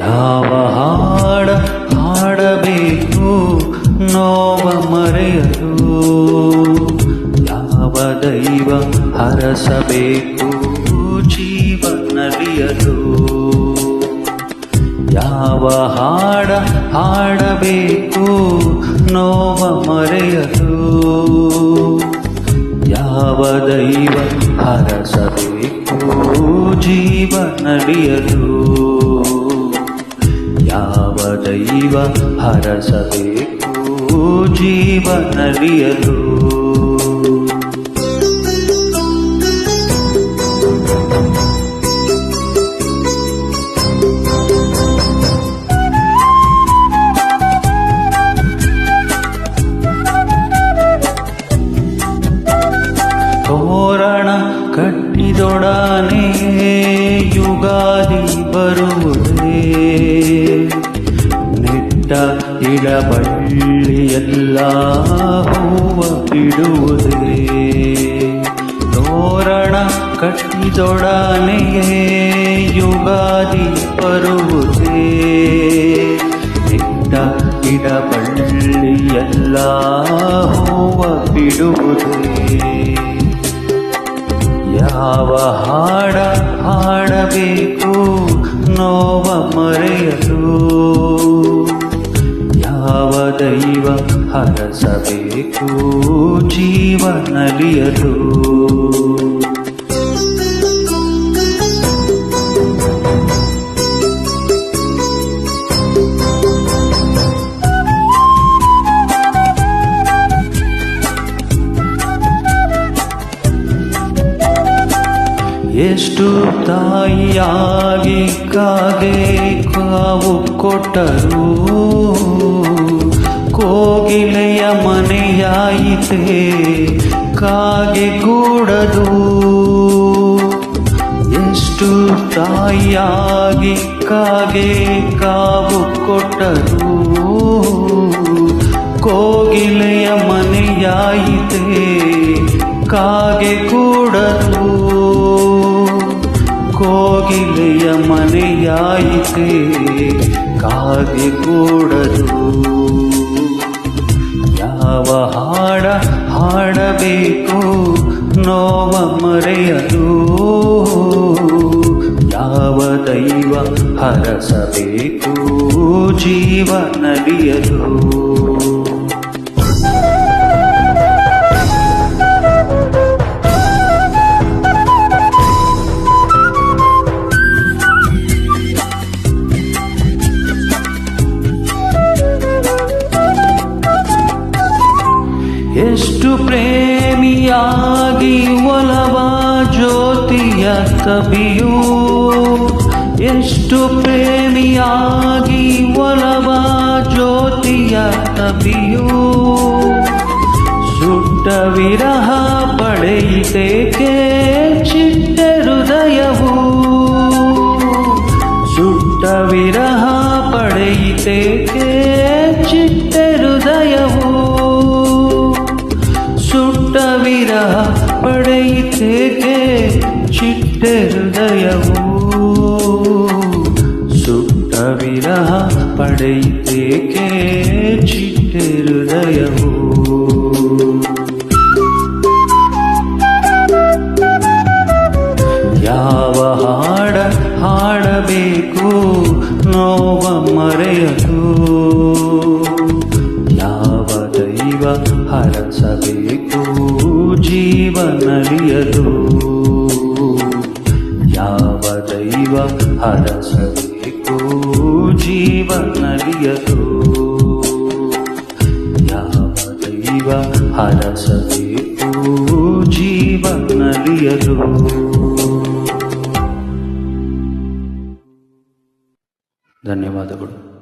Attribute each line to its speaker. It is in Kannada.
Speaker 1: ಯಾವ ಹಾಡ ಹಾಡಬೇಕು ನೋವ ಮರೆಯಲು, ಯಾವ ದೈವ ಹರಸಬೇಕು ಜೀವ ನಲಿಯಲು. ಯಾವ ಹಾಡ ಹಾಡಬೇಕು ನೋವ ಮರೆಯಲು, ಯಾವ ದೈವ ಹರಸಬೇಕು ಜೀವ ನಲಿಯಲು. ಯಾವ ದೈವ ಹರಸಬೇಕು ಜೀವ ನಲಿಯಲು. ತೋರಣ ಕಟ್ಟಿದೊಡನೆ ಯುಗಾದಿ ಬರುವುದೇ, ನೆಟ್ಟ ಇಳಬಳ್ಳಿಯೆಲ್ಲ ಹೂವ ಬಿಡುವುದೇ. ತೋರಣ ಕಟ್ಟಿದೊಡನೆಯೇ ಯುಗಾದಿ ಬರುವುದೇ, ನೆಟ್ಟ ಇಳಬಳ್ಳಿಯೆಲ್ಲ ಹೂವ ಬಿಡುವುದೇ. ಯಾವ ಹಾಡ ಹಾಡಬೇಕು ನೋವ ಮರೆಯಲು, ಯಾವ ದೈವ ಹರಸಬೇಕು ಜೀವ ನಲಿಯಲು. ಎಷ್ಟು ತಾಯಿಯಾಗಿ ಕಾಗೆ ಕಾವು ಕೊಟ್ಟರು, ಕೋಗಿಲೆಯ ಮನೆಯಾಯಿತೆ ಕಾಗೆ ಗೂಡದು. ಎಷ್ಟು ತಾಯಿಯಾಗಿ ಕಾಗೆ ಕಾವು ಕೊಟ್ಟರು, ಕೋಗಿಲೆಯ ಮನೆಯಾಯಿತೆ ಕಾಗೆ ಗೂಡದು. ಕೋಗಿಲೆಯ ಮನೆಯಾಯಿತೆ ಕಾಗೆ ಗೂಡದು. ಯಾವ ಹಾಡ ಹಾಡಬೇಕು ನೋವ ಮರೆಯಲು, ಯಾವ ದೈವ ಹರಸಬೇಕು ಜೀವ ನಲಿಯಲು. ಎಷ್ಟು ಪ್ರೇಮಿಯಾಗಿ ಒಲವ ಜ್ಯೋತಿಯ ಕವಿಯು, ಎಷ್ಟು ಪ್ರೇಮಿಯಾಗಿ ಒಲವ ಜ್ಯೋತಿಯ ಕವಿಯು. ಸುಟ್ಟ ವಿರಹ ಪಡೆಯಿತೇಕೆ ಚಿಟ್ಟ ಹೃದಯವು, ಸುಟ್ಟ ವಿರಹ ಪಡೆಯಿತೇಕೆ ಚಿಟ್ಟ ಹೃದಯವು. ಸುಟ್ಟ ವಿರಹ ಪಡೆಯಿತೇಕೆ ಚಿಟ್ಟ ಹೃದಯವು, ಸುಟ್ಟ ವಿರಹ ಪಡೆಯಿತೇಕೆ ಚಿಟ್ಟ ಹೃದಯವು. ಯಾವ ಹಾಡ ಹಾಡಬೇಕು ನೋವ ಮರೆಯಲು, ಯಾವ ದೈವ ಹರಸಬೇಕು ಜೀವ ನಲಿಯಲು. ಯಾವ ದೈವ ಹರಸಬೇಕು ಜೀವ ನಲಿಯಲು. ಯಾವ ದೈವ ಹರಸಬೇಕು ಜೀವ ನಲಿಯಲು. ಧನ್ಯವಾದಗಳು.